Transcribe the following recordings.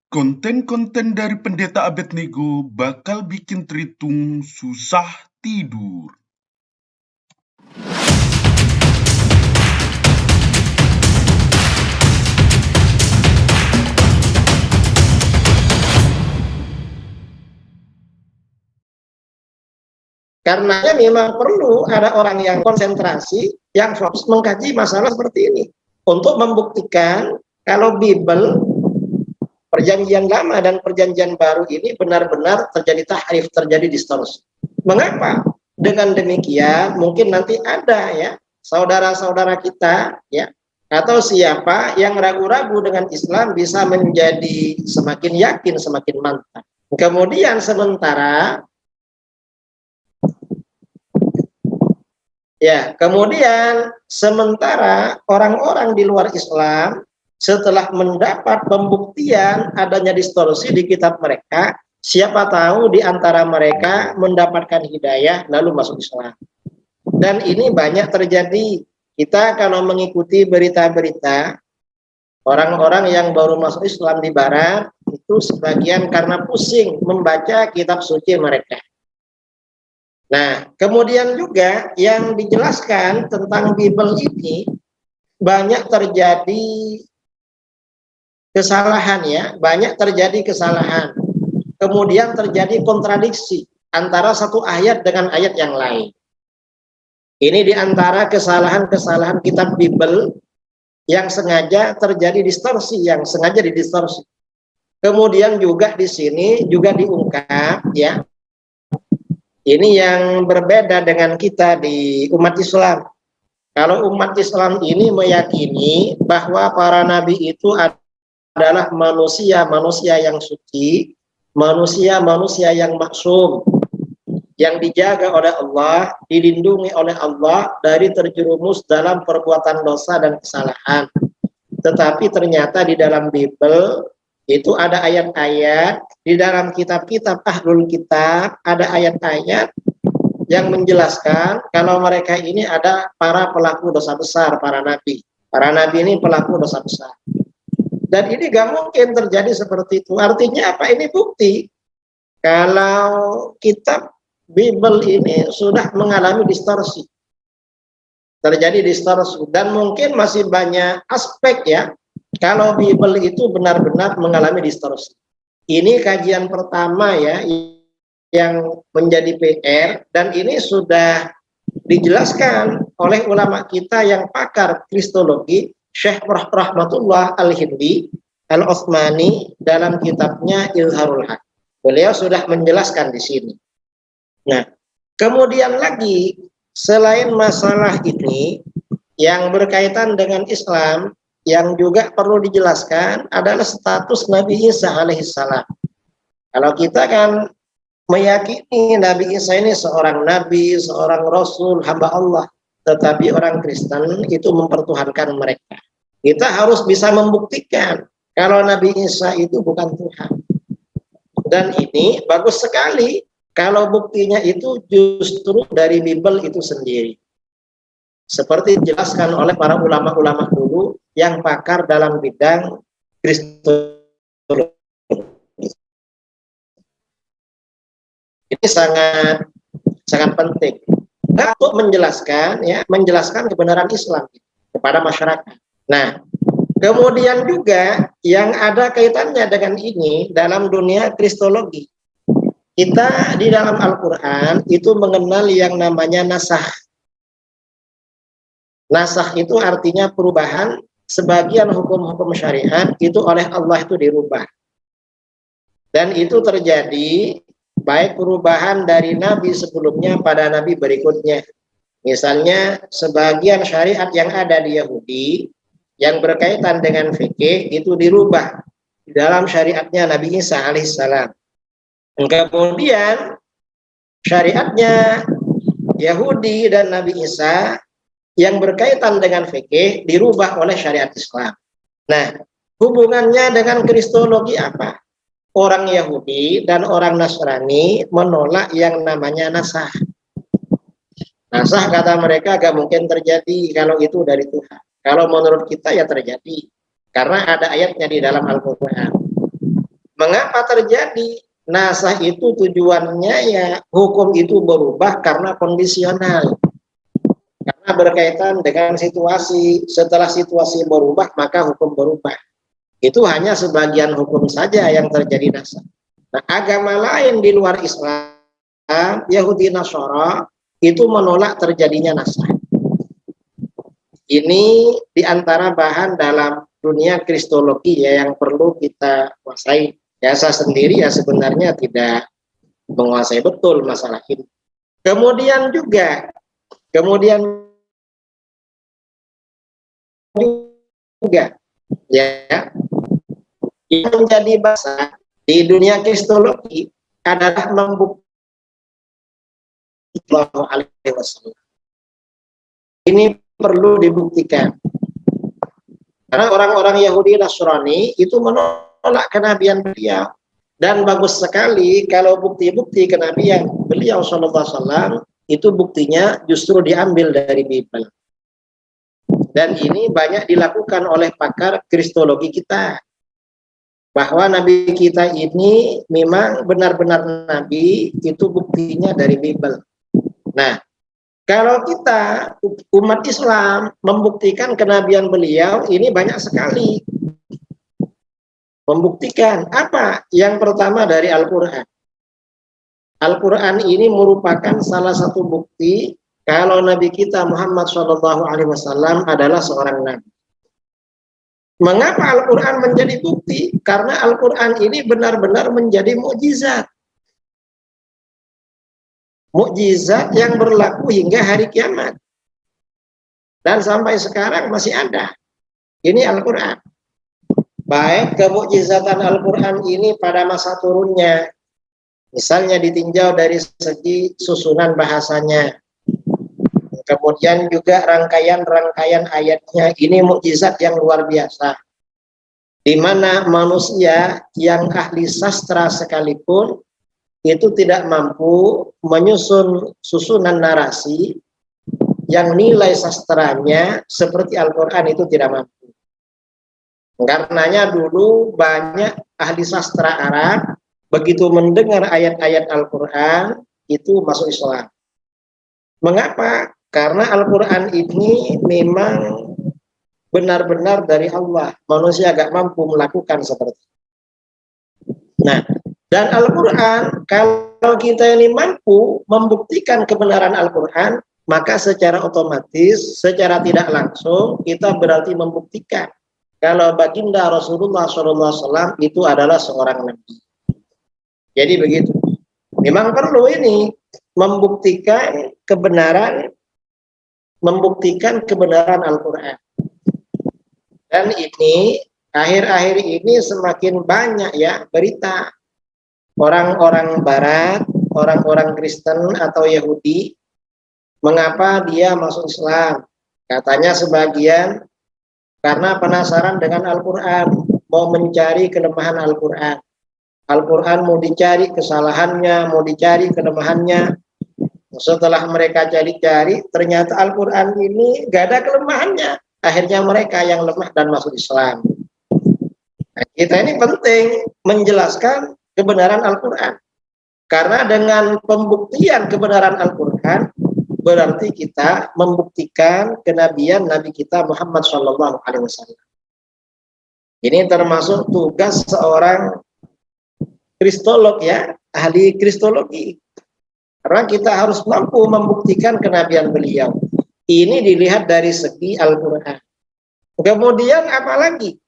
Konten-konten dari Pendeta Abednego bakal bikin Tritung susah tidur. Karenanya memang perlu ada orang yang konsentrasi, yang fokus mengkaji masalah seperti ini. Untuk membuktikan kalau Bible, perjanjian lama dan perjanjian baru ini benar-benar terjadi tahrif, terjadi distorsi. Mengapa? Dengan demikian mungkin nanti ada ya saudara-saudara kita ya atau siapa yang ragu-ragu dengan Islam bisa menjadi semakin yakin, semakin mantap. Kemudian sementara orang-orang di luar Islam setelah mendapat pembuktian adanya distorsi di kitab mereka, siapa tahu di antara mereka mendapatkan hidayah lalu masuk Islam. Dan ini banyak terjadi. Kita kalau mengikuti berita-berita orang-orang yang baru masuk Islam di barat itu sebagian karena pusing membaca kitab suci mereka. Nah, kemudian juga yang dijelaskan tentang Bible ini banyak terjadi kesalahan ya, banyak terjadi kesalahan. Kemudian terjadi kontradiksi antara satu ayat dengan ayat yang lain. Ini diantara kesalahan-kesalahan kitab Bible yang sengaja terjadi distorsi, yang sengaja didistorsi. Kemudian juga di sini juga diungkap ya, ini yang berbeda dengan kita di umat Islam. Kalau umat Islam ini meyakini bahwa para nabi itu adalah manusia-manusia yang suci, manusia-manusia yang maksum, yang dijaga oleh Allah, dilindungi oleh Allah dari terjerumus dalam perbuatan dosa dan kesalahan. Tetapi ternyata di dalam Bible itu ada ayat-ayat, di dalam kitab-kitab ahlul kitab ada ayat-ayat yang menjelaskan kalau mereka ini ada para pelaku dosa besar, para nabi. Para nabi ini pelaku dosa besar. Dan ini gak mungkin terjadi seperti itu. Artinya apa? Ini bukti kalau kitab Bible ini sudah mengalami distorsi. Terjadi distorsi. Dan mungkin masih banyak aspek ya, kalau Bible itu benar-benar mengalami distorsi. Ini kajian pertama ya yang menjadi PR, dan ini sudah dijelaskan oleh ulama kita yang pakar kristologi, Syekh Rahmatullah Al-Hindi Al-Utsmani dalam kitabnya Izharul Haq. Beliau sudah menjelaskan di sini. Nah, kemudian lagi selain masalah ini yang berkaitan dengan Islam, yang juga perlu dijelaskan adalah status Nabi Isa alaihissalam. Kalau kita kan meyakini Nabi Isa ini seorang nabi, seorang rasul, hamba Allah, tetapi orang Kristen itu mempertuhankan mereka. Kita harus bisa membuktikan kalau Nabi Isa itu bukan Tuhan. Dan ini bagus sekali kalau buktinya itu justru dari Bible itu sendiri. Seperti dijelaskan oleh para ulama-ulama dulu yang pakar dalam bidang kristologi. Ini sangat penting untuk menjelaskan kebenaran Islam kepada masyarakat. Nah, kemudian juga yang ada kaitannya dengan ini dalam dunia kristologi. Kita di dalam Al-Quran itu mengenal yang namanya nasakh. Nasakh itu artinya perubahan, sebagian hukum-hukum syariat itu oleh Allah itu dirubah. Dan itu terjadi baik perubahan dari nabi sebelumnya pada nabi berikutnya. Misalnya sebagian syariat yang ada di Yahudi yang berkaitan dengan fikih itu dirubah dalam syariatnya Nabi Isa alaihissalam. Kemudian syariatnya Yahudi dan Nabi Isa yang berkaitan dengan fikih dirubah oleh syariat Islam. Nah, hubungannya dengan kristologi apa? Orang Yahudi dan orang Nasrani menolak yang namanya nasakh. Nasakh kata mereka gak mungkin terjadi kalau itu dari Tuhan. Kalau menurut kita ya terjadi. Karena ada ayatnya di dalam Al-Quran. Mengapa terjadi? Nasah itu tujuannya ya hukum itu berubah karena kondisional. Karena berkaitan dengan situasi. Setelah situasi berubah, maka hukum berubah. Itu hanya sebagian hukum saja yang terjadi nasah. Nah, agama lain di luar Islam, Yahudi Nasara, itu menolak terjadinya nasah. Ini diantara bahan dalam dunia kristologi ya yang perlu kita kuasai. Ya, saya sendiri ya sebenarnya tidak menguasai betul masalah ini. Kemudian juga ya yang menjadi bahasa di dunia kristologi adalah membuktikan Sallallahu Alaihi Wasallam. Ini perlu dibuktikan karena orang-orang Yahudi Nasrani itu menolak kenabian beliau, dan bagus sekali kalau bukti-bukti kenabian beliau Sallallahu Alaihi Wasallam itu buktinya justru diambil dari Bible. Dan ini banyak dilakukan oleh pakar kristologi kita, bahwa nabi kita ini memang benar-benar nabi, itu buktinya dari Bible. Nah, kalau kita umat Islam membuktikan kenabian beliau, ini banyak sekali. Membuktikan apa? Yang pertama dari Al-Quran. Al-Quran ini merupakan salah satu bukti kalau Nabi kita Muhammad SAW adalah seorang Nabi. Mengapa Al-Quran menjadi bukti? Karena Al-Quran ini benar-benar menjadi mukjizat. Mukjizat yang berlaku hingga hari kiamat. Dan sampai sekarang masih ada. Ini Al-Quran. Baik kemukjizatan Al-Quran ini pada masa turunnya, misalnya ditinjau dari segi susunan bahasanya, kemudian juga rangkaian-rangkaian ayatnya, ini mukjizat yang luar biasa. Di mana manusia yang ahli sastra sekalipun itu tidak mampu menyusun susunan narasi yang nilai sastranya seperti Al-Quran, itu tidak mampu. Karenanya dulu banyak ahli sastra Arab begitu mendengar ayat-ayat Al-Quran itu masuk Islam. Mengapa? Karena Al-Quran ini memang benar-benar dari Allah. Manusia agak mampu melakukan seperti itu. Nah, dan Al-Quran, kalau kita ini mampu membuktikan kebenaran Al-Quran, maka secara otomatis, secara tidak langsung, kita berarti membuktikan kalau baginda Rasulullah SAW itu adalah seorang Nabi. Jadi begitu. Memang perlu ini membuktikan kebenaran Al-Quran. Dan ini akhir-akhir ini semakin banyak ya berita orang-orang Barat, orang-orang Kristen atau Yahudi, mengapa dia masuk Islam? Katanya sebagian karena penasaran dengan Al-Quran, mau mencari kelemahan Al-Quran. Al-Quran mau dicari kesalahannya, mau dicari kelemahannya. Setelah mereka cari-cari, ternyata Al-Quran ini gak ada kelemahannya. Akhirnya mereka yang lemah dan masuk Islam. Nah, kita ini penting menjelaskan kebenaran Al-Quran. Karena dengan pembuktian kebenaran Al-Quran, berarti kita membuktikan kenabian Nabi kita Muhammad SAW. Ini termasuk tugas seorang kristolog ya, ahli kristologi. Karena kita harus mampu membuktikan kenabian beliau. Ini dilihat dari segi Al-Quran. Kemudian apalagi?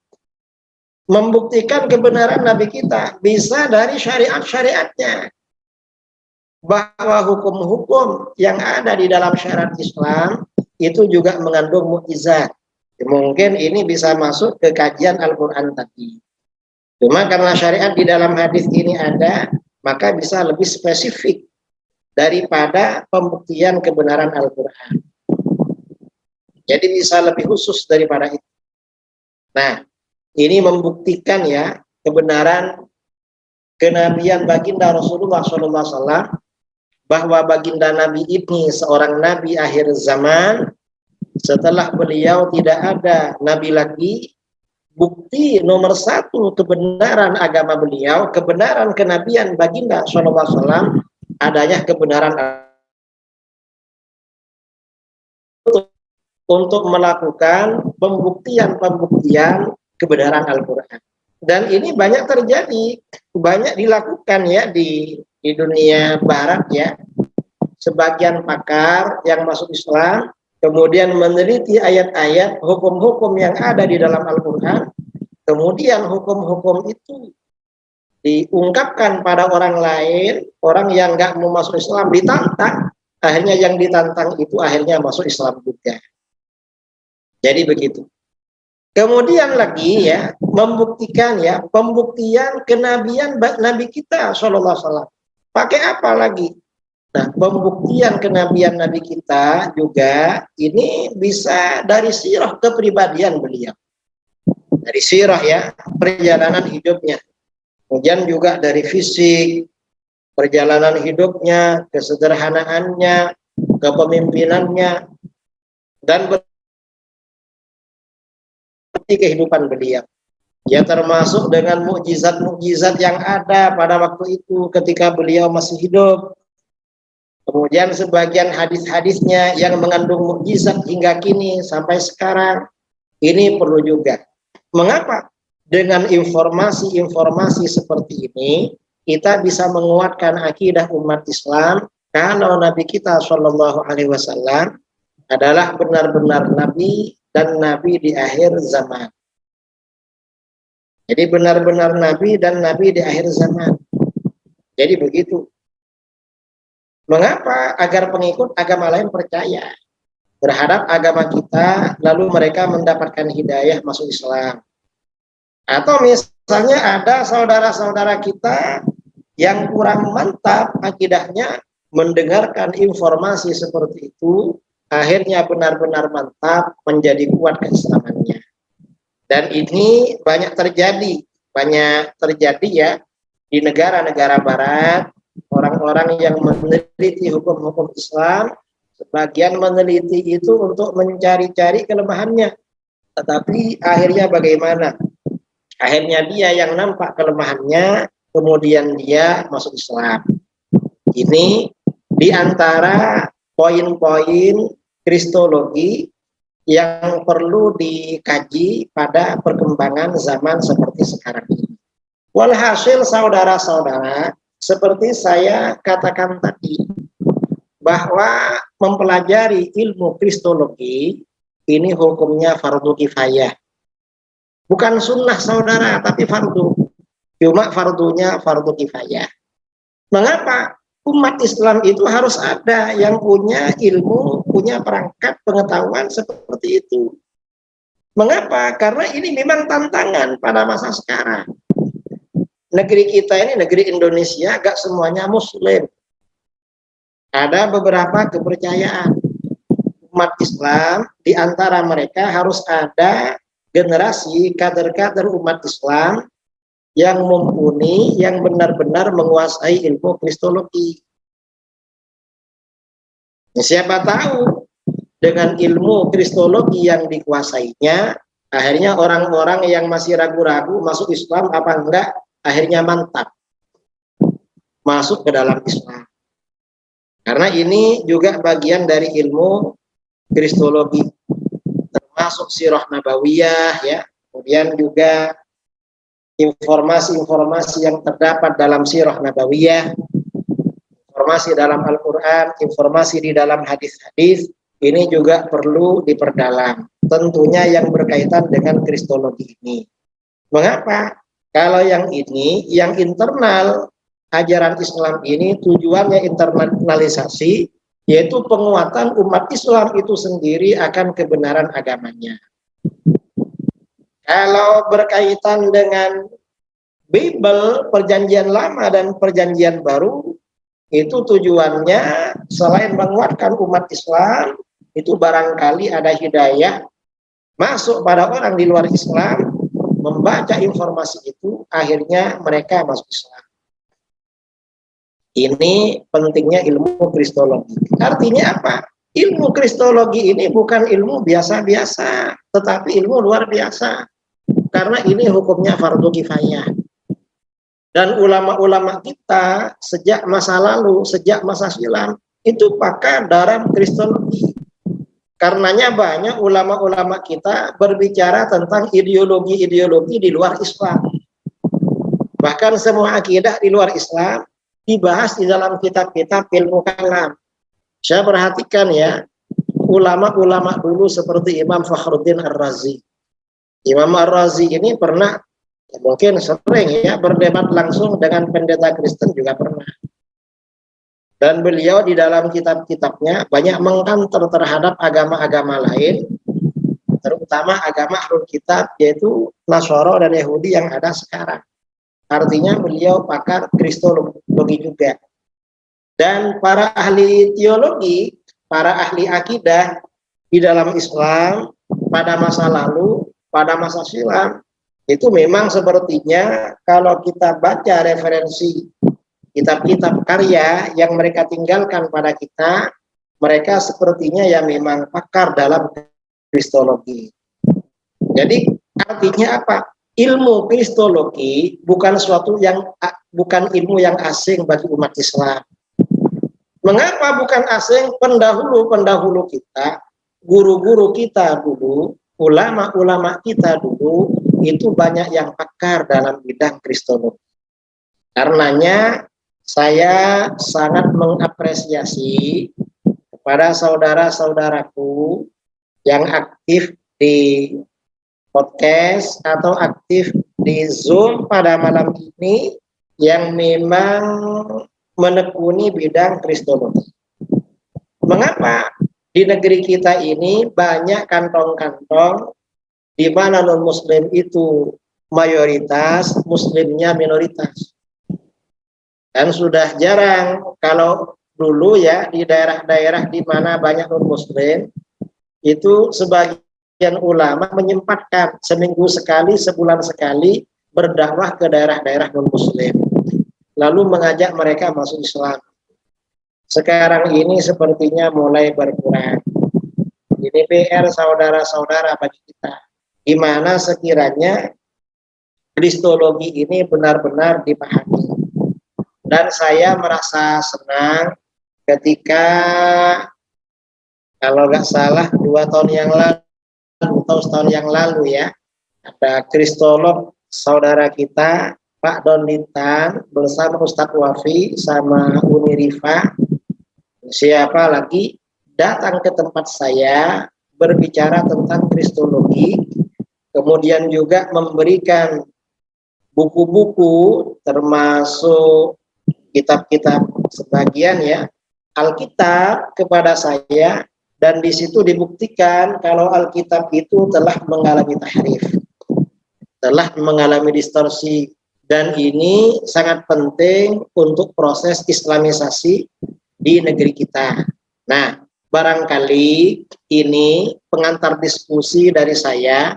Membuktikan kebenaran Nabi kita bisa dari syariat-syariatnya. Bahwa hukum-hukum yang ada di dalam syariat Islam itu juga mengandung mukjizat. Mungkin ini bisa masuk ke kajian Al-Quran tadi. Cuma karena syariat di dalam hadis ini ada, maka bisa lebih spesifik daripada pembuktian kebenaran Al-Quran. Jadi bisa lebih khusus daripada itu. Nah, ini membuktikan ya kebenaran kenabian baginda Rasulullah SAW, bahwa baginda Nabi ini seorang Nabi akhir zaman. Setelah beliau tidak ada Nabi lagi, bukti nomor satu kebenaran agama beliau, kebenaran kenabian baginda Shallallahu Alaihi Wasallam, adanya kebenaran untuk melakukan pembuktian kebenaran Al-Quran. Dan ini banyak terjadi, banyak dilakukan ya di dunia barat ya. Sebagian pakar yang masuk Islam kemudian meneliti ayat-ayat hukum-hukum yang ada di dalam Al-Quran, kemudian hukum-hukum itu diungkapkan pada orang lain, orang yang nggak mau masuk Islam ditantang, akhirnya yang ditantang itu akhirnya masuk Islam juga. Jadi begitu. Kemudian lagi ya, membuktikan ya, pembuktian kenabian Nabi kita Shallallahu Alaihi Wasallam. Pakai apa lagi? Nah, pembuktian kenabian Nabi kita juga ini bisa dari sirah kepribadian beliau. Dari sirah ya, perjalanan hidupnya. Kemudian juga dari fisik, perjalanan hidupnya, kesederhanaannya, kepemimpinannya, dan kehidupan beliau. Ya termasuk dengan mukjizat-mukjizat yang ada pada waktu itu ketika beliau masih hidup. Kemudian sebagian hadis-hadisnya yang mengandung mukjizat hingga kini sampai sekarang. Ini perlu juga. Mengapa? Dengan informasi-informasi seperti ini, kita bisa menguatkan akidah umat Islam kalau Nabi kita Shallallahu Alaihi Wasallam adalah benar-benar Nabi dan Nabi di akhir zaman. Jadi benar-benar Nabi dan Nabi di akhir zaman. Jadi begitu. Mengapa? Agar pengikut agama lain percaya terhadap agama kita, lalu mereka mendapatkan hidayah masuk Islam. Atau misalnya ada saudara-saudara kita yang kurang mantap akidahnya, mendengarkan informasi seperti itu, akhirnya benar-benar mantap, menjadi kuat keislamannya. Dan ini banyak terjadi ya di negara-negara barat. Orang-orang yang meneliti hukum-hukum Islam, sebagian meneliti itu untuk mencari-cari kelemahannya. Tetapi akhirnya bagaimana? Akhirnya dia yang nampak kelemahannya, kemudian dia masuk Islam. Ini di antara poin-poin kristologi yang perlu dikaji pada perkembangan zaman seperti sekarang ini. Walhasil saudara-saudara, seperti saya katakan tadi, bahwa mempelajari ilmu kristologi ini hukumnya fardu kifayah. Bukan sunnah saudara, tapi fardu. Cuma fardunya fardu kifayah. Mengapa? Umat Islam itu harus ada yang punya ilmu, punya perangkat pengetahuan seperti itu. Mengapa? Karena ini memang tantangan pada masa sekarang. Negeri kita ini, negeri Indonesia, gak semuanya Muslim. Ada beberapa kepercayaan. Umat Islam, di antara mereka harus ada generasi kader-kader umat Islam yang mumpuni, yang benar-benar menguasai ilmu kristologi. Siapa tahu dengan ilmu kristologi yang dikuasainya, akhirnya orang-orang yang masih ragu-ragu masuk Islam apa enggak, akhirnya mantap masuk ke dalam Islam. Karena ini juga bagian dari ilmu kristologi, termasuk sirah nabawiyah ya, kemudian juga informasi-informasi yang terdapat dalam sirah nabawiyah, informasi dalam Al-Quran, informasi di dalam hadis-hadis, ini juga perlu diperdalam. Tentunya yang berkaitan dengan kristologi ini. Mengapa? Kalau yang ini, yang internal, ajaran Islam ini tujuannya internalisasi, yaitu penguatan umat Islam itu sendiri akan kebenaran agamanya. Kalau berkaitan dengan Bible, perjanjian lama dan perjanjian baru, itu tujuannya selain menguatkan umat Islam, itu barangkali ada hidayah masuk pada orang di luar Islam, membaca informasi itu, akhirnya mereka masuk Islam. Ini pentingnya ilmu kristologi. Artinya apa? Ilmu kristologi ini bukan ilmu biasa-biasa, tetapi ilmu luar biasa. karena ini hukumnya fardu kifayah. Dan ulama-ulama kita sejak masa lalu, sejak masa silam, itu pakar dalam kristologi. Karenanya banyak ulama-ulama kita berbicara tentang ideologi-ideologi di luar Islam. Bahkan semua akidah di luar Islam dibahas di dalam kitab-kitab ilmu kalam. Saya perhatikan ya, ulama-ulama dulu seperti Imam Fakhruddin Ar-Razi. Imam Ar-Razi ini pernah, ya mungkin sering ya, berdebat langsung dengan pendeta Kristen juga pernah. Dan beliau di dalam kitab-kitabnya banyak mengkantor terhadap agama-agama lain, terutama agama Ahlul Kitab, yaitu Nasara dan Yahudi yang ada sekarang. Artinya beliau pakar kristologi juga. Dan para ahli teologi, para ahli akidah di dalam Islam pada masa lalu, pada masa silam, itu memang sepertinya kalau kita baca referensi kitab-kitab karya yang mereka tinggalkan pada kita, mereka sepertinya ya memang pakar dalam kristologi. Jadi artinya apa? Ilmu kristologi bukan ilmu yang asing bagi umat Islam. Mengapa bukan asing? Pendahulu-pendahulu kita, guru-guru kita dulu, ulama-ulama kita dulu, itu banyak yang pakar dalam bidang kristologi. Karenanya saya sangat mengapresiasi kepada saudara-saudaraku yang aktif di podcast atau aktif di Zoom pada malam ini yang memang menekuni bidang kristologi. Mengapa di negeri kita ini banyak kantong-kantong di mana non-muslim itu mayoritas, muslimnya minoritas. Dan sudah jarang, kalau dulu ya di daerah-daerah di mana banyak non-muslim, itu sebagian ulama menyempatkan seminggu sekali, sebulan sekali berdakwah ke daerah-daerah non-muslim, lalu mengajak mereka masuk Islam. Sekarang ini sepertinya mulai berkurang. Ini PR saudara-saudara bagi kita, di mana sekiranya kristologi ini benar-benar dipahami. Dan saya merasa senang ketika, kalau nggak salah 2 tahun yang lalu atau setahun yang lalu ya, ada kristolog saudara kita Pak Don Lintan bersama Ustadz Wafi sama Uni Rifa, siapa lagi, datang ke tempat saya berbicara tentang kristologi, kemudian juga memberikan buku-buku termasuk kitab-kitab sebagian ya, Alkitab kepada saya, dan di situ dibuktikan kalau Alkitab itu telah mengalami tahrif, telah mengalami distorsi, dan ini sangat penting untuk proses islamisasi di negeri kita. Nah, barangkali ini pengantar diskusi dari saya,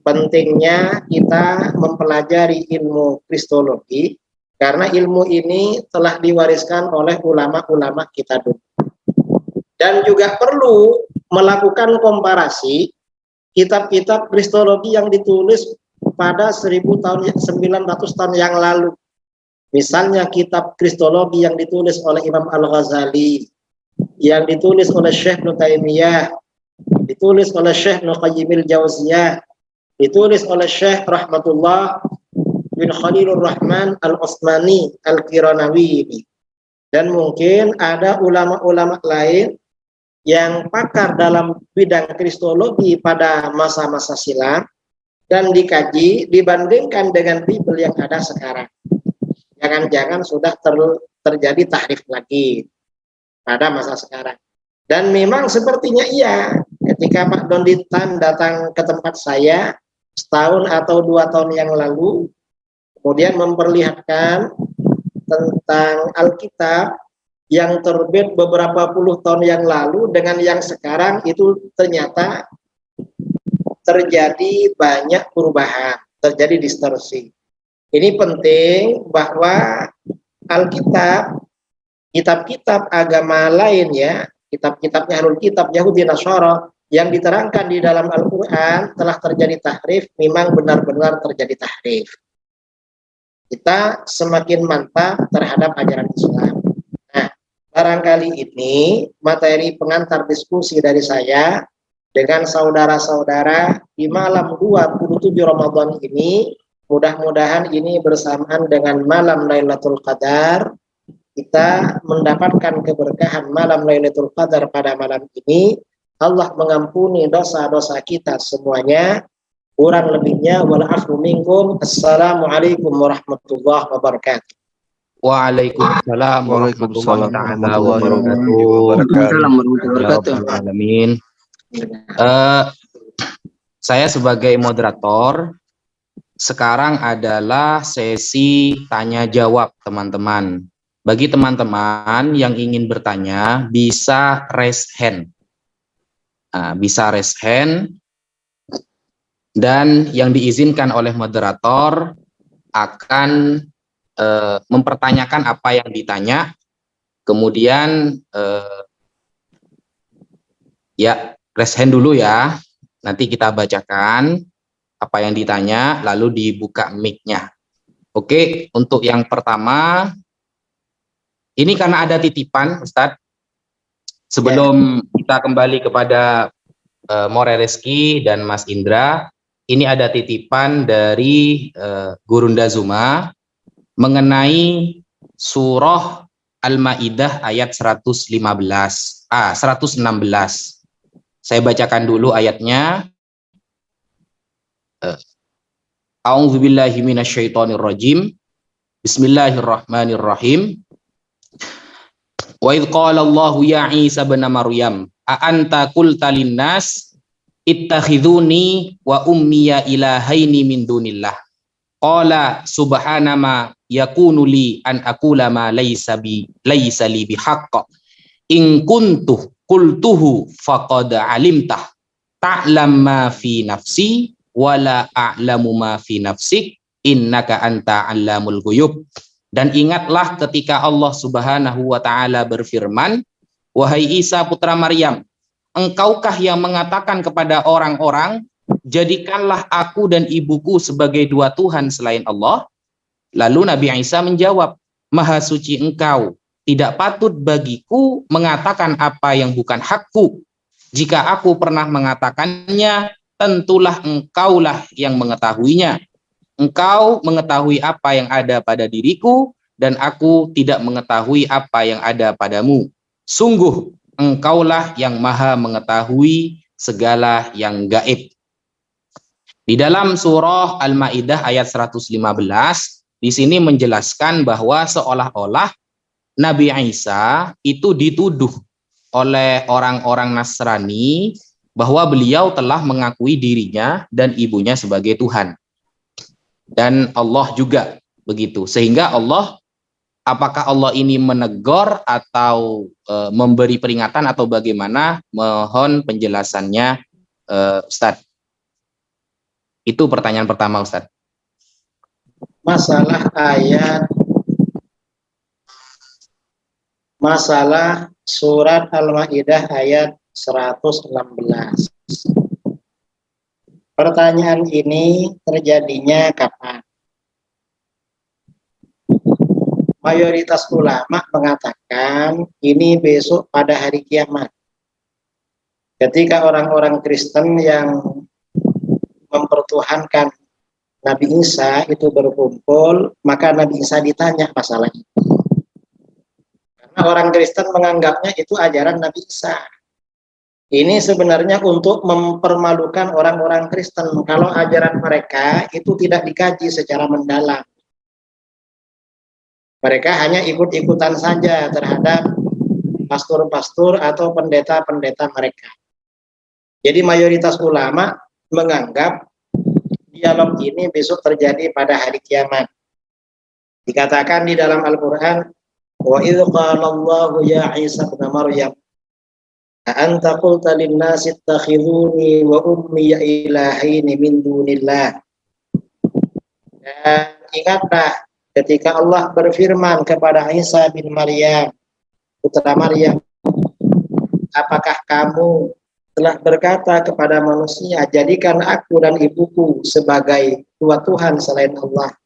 pentingnya kita mempelajari ilmu kristologi, karena ilmu ini telah diwariskan oleh ulama-ulama kita dulu. Dan juga perlu melakukan komparasi kitab-kitab kristologi yang ditulis pada 900 tahun yang lalu. Misalnya kitab kristologi yang ditulis oleh Imam Al-Ghazali, yang ditulis oleh Syekh Ibnu Taimiyah, ditulis oleh Syekh Ibnu Qayyim al-Jauziyah, ditulis oleh Syekh Rahmatullah bin Khalilur Rahman Al-Utsmani Al-Qiranawi. Dan mungkin ada ulama-ulama lain yang pakar dalam bidang kristologi pada masa-masa silam dan dikaji, dibandingkan dengan Bible yang ada sekarang. Jangan-jangan sudah terjadi tahrif lagi pada masa sekarang. Dan memang sepertinya iya, ketika Pak Don Lintan datang ke tempat saya setahun atau 2 tahun yang lalu, kemudian memperlihatkan tentang Alkitab yang terbit beberapa puluh tahun yang lalu dengan yang sekarang, itu ternyata terjadi banyak perubahan, terjadi distorsi. Ini penting bahwa Alkitab, kitab-kitab agama lain ya, kitab-kitabnya Ahlul Kitab, Yahudi, Nasara, yang diterangkan di dalam Al-Quran telah terjadi tahrif, memang benar-benar terjadi tahrif. Kita semakin mantap terhadap ajaran Islam. Nah, barangkali ini materi pengantar diskusi dari saya dengan saudara-saudara di malam 27 Ramadan ini. Mudah-mudahan ini bersamaan dengan malam Lailatul Qadar, kita mendapatkan keberkahan malam Lailatul Qadar pada malam ini. Allah mengampuni dosa-dosa kita semuanya. Kurang lebihnya walafu minkum. Assalamualaikum warahmatullahi wabarakatuh. Waalaikumsalam warahmatullahi taala wabarakatuh. Waalaikumsalam warahmatullahi wabarakatuh. Alamin. Saya sebagai moderator, sekarang adalah sesi tanya jawab teman-teman. Bagi teman-teman yang ingin bertanya, bisa raise hand. Bisa raise hand, dan yang diizinkan oleh moderator akan mempertanyakan apa yang ditanya, kemudian ya raise hand dulu ya, nanti kita bacakan apa yang ditanya, lalu dibuka mic-nya. Oke, untuk yang pertama, ini karena ada titipan, Ustadz. Sebelum kita kembali kepada More Reski dan Mas Indra, ini ada titipan dari Gurunda Zuma mengenai surah Al-Maidah ayat 116. Saya bacakan dulu ayatnya. A'udzubillahi minasyaitonirrajim. Bismillahirrahmanirrahim. Wa idh qala Allahu ya Isa ibn Maryam a anta qulta linnas ittakhiduni wa ummiya ilahaini min dunillah qala subhana ma yakunu li an aqula ma laysa li bihaqq in kuntu qultuhu faqad alimtah ta'lam ma fi nafsi wala a'lamu ma fi nafsik innaka anta 'allamul ghuyub. Dan ingatlah ketika Allah Subhanahu wa taala berfirman, wahai Isa putra Maryam, engkaukah yang mengatakan kepada orang-orang, jadikanlah aku dan ibuku sebagai dua Tuhan selain Allah? Lalu Nabi Isa menjawab, Maha suci engkau, tidak patut bagiku mengatakan apa yang bukan hakku. Jika aku pernah mengatakannya, tentulah engkaulah yang mengetahuinya. Engkau mengetahui apa yang ada pada diriku, dan aku tidak mengetahui apa yang ada padamu. Sungguh, engkaulah yang maha mengetahui segala yang gaib. Di dalam surah Al-Maidah ayat 115, di sini menjelaskan bahwa seolah-olah Nabi Isa itu dituduh oleh orang-orang Nasrani bahwa beliau telah mengakui dirinya dan ibunya sebagai Tuhan. Dan Allah juga begitu. Sehingga Allah, apakah Allah ini menegur atau memberi peringatan atau bagaimana? Mohon penjelasannya, Ustadz. Itu pertanyaan pertama, Ustadz. Masalah surat Al-Maidah ayat 116. Pertanyaan ini terjadinya kapan? Mayoritas ulama mengatakan ini besok pada hari kiamat. Ketika orang-orang Kristen yang mempertuhankan Nabi Isa itu berkumpul, maka Nabi Isa ditanya masalah itu. Karena orang Kristen menganggapnya itu ajaran Nabi Isa. Ini sebenarnya untuk mempermalukan orang-orang Kristen kalau ajaran mereka itu tidak dikaji secara mendalam. Mereka hanya ikut-ikutan saja terhadap pastor-pastor atau pendeta-pendeta mereka. Jadi mayoritas ulama menganggap dialog ini besok terjadi pada hari kiamat. Dikatakan di dalam Al-Quran, wa idh qala Allahu ya Isa ibn Maryam anta qulta lin-nasi ittakhiduni wa ummi ilahaini min dunillah. Dan ingatlah ketika Allah berfirman kepada Isa bin Maryam, putra Maryam, apakah kamu telah berkata kepada manusia, jadikan aku dan ibuku sebagai dua Tuhan selain Allah.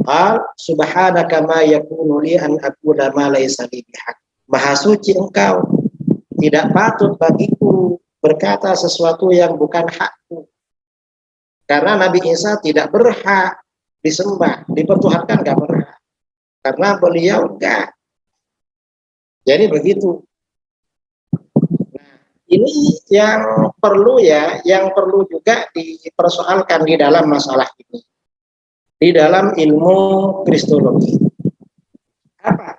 Qal subhanaka ma yakunu li an aqula ma laysa li bihaq. Maha suci engkau, tidak patut bagiku berkata sesuatu yang bukan hakku. Karena Nabi Isa tidak berhak disembah, dipertuhankan enggak berhak. Karena beliau enggak. Jadi begitu. Nah, ini yang perlu yang perlu juga dipersoalkan di dalam masalah ini. Di dalam ilmu kristologi. Apa?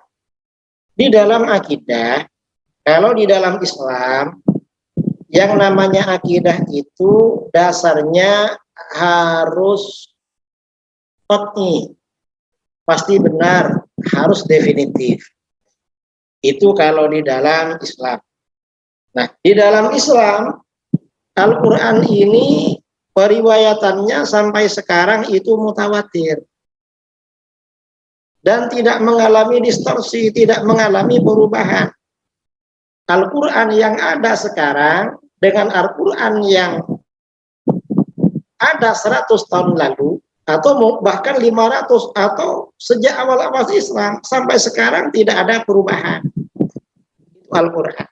Di dalam akidah, kalau di dalam Islam, yang namanya akidah itu dasarnya harus qat'i, pasti benar, harus definitif. Itu kalau di dalam Islam. Nah, di dalam Islam, Al-Quran ini periwayatannya sampai sekarang itu mutawatir. Dan tidak mengalami distorsi, tidak mengalami perubahan. Al-Quran yang ada sekarang dengan Al-Quran yang ada 100 tahun lalu, atau bahkan 500, atau sejak awal-awal Islam sampai sekarang tidak ada perubahan. Itu Al-Quran.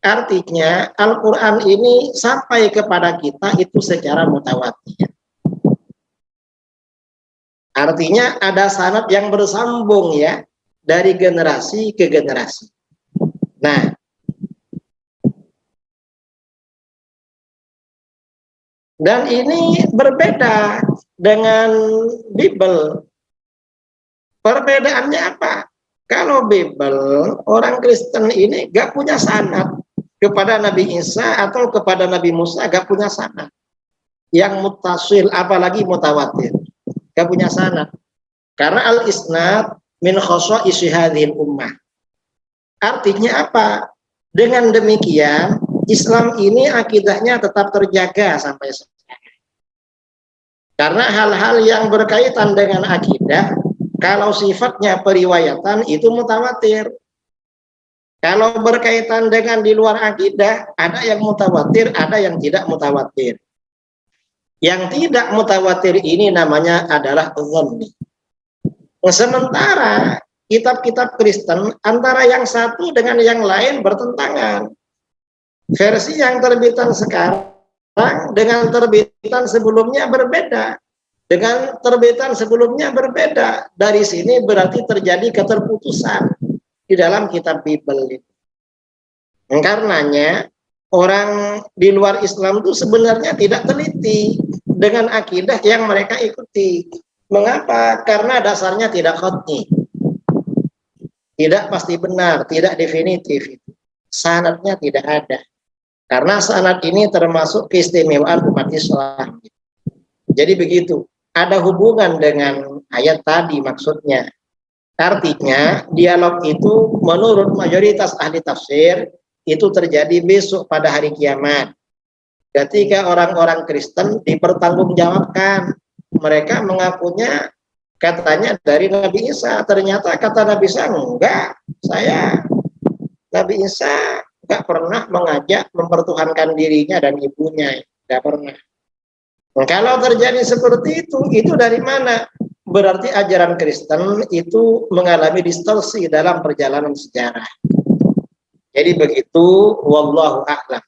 Artinya Al-Quran ini sampai kepada kita itu secara mutawatir. Artinya ada sanad yang bersambung ya, dari generasi ke generasi. Nah, dan ini berbeda dengan Bible. Perbedaannya apa? Kalau Bible, orang Kristen ini gak punya sanad kepada Nabi Isa atau kepada Nabi Musa, gak punya sanad. Yang mutasil, apalagi mutawatir, gak punya sanad. Karena al-isnad min khosa'isi hadhil ummah. Artinya apa? Dengan demikian, Islam ini akidahnya tetap terjaga sampai sekarang. Karena hal-hal yang berkaitan dengan akidah, kalau sifatnya periwayatan itu mutawatir. Kalau berkaitan dengan di luar akidah, ada yang mutawatir, ada yang tidak mutawatir. Yang tidak mutawatir ini namanya adalah dhanni. Sementara kitab-kitab Kristen antara yang satu dengan yang lain bertentangan. Versi yang terbitan sekarang dengan terbitan sebelumnya berbeda. Dengan terbitan sebelumnya berbeda. Dari sini berarti terjadi keterputusan di dalam kitab Bible itu. Karenanya orang di luar Islam itu sebenarnya tidak teliti dengan akidah yang mereka ikuti. Mengapa? Karena dasarnya tidak qat'i. Tidak pasti benar, tidak definitif. Sanadnya tidak ada. Karena sanad ini termasuk keistimewaan umat Islam. Jadi begitu. Ada hubungan dengan ayat tadi maksudnya. Artinya dialog itu menurut mayoritas ahli tafsir itu terjadi besok pada hari kiamat. Ketika orang-orang Kristen dipertanggungjawabkan, mereka mengakunya katanya dari Nabi Isa. Ternyata kata Nabi Isa, enggak, saya Nabi Isa enggak pernah mengajak mempertuhankan dirinya dan ibunya, enggak pernah. Kalau terjadi seperti itu dari mana? Berarti ajaran Kristen itu mengalami distorsi dalam perjalanan sejarah. Jadi begitu, wallahu a'lam.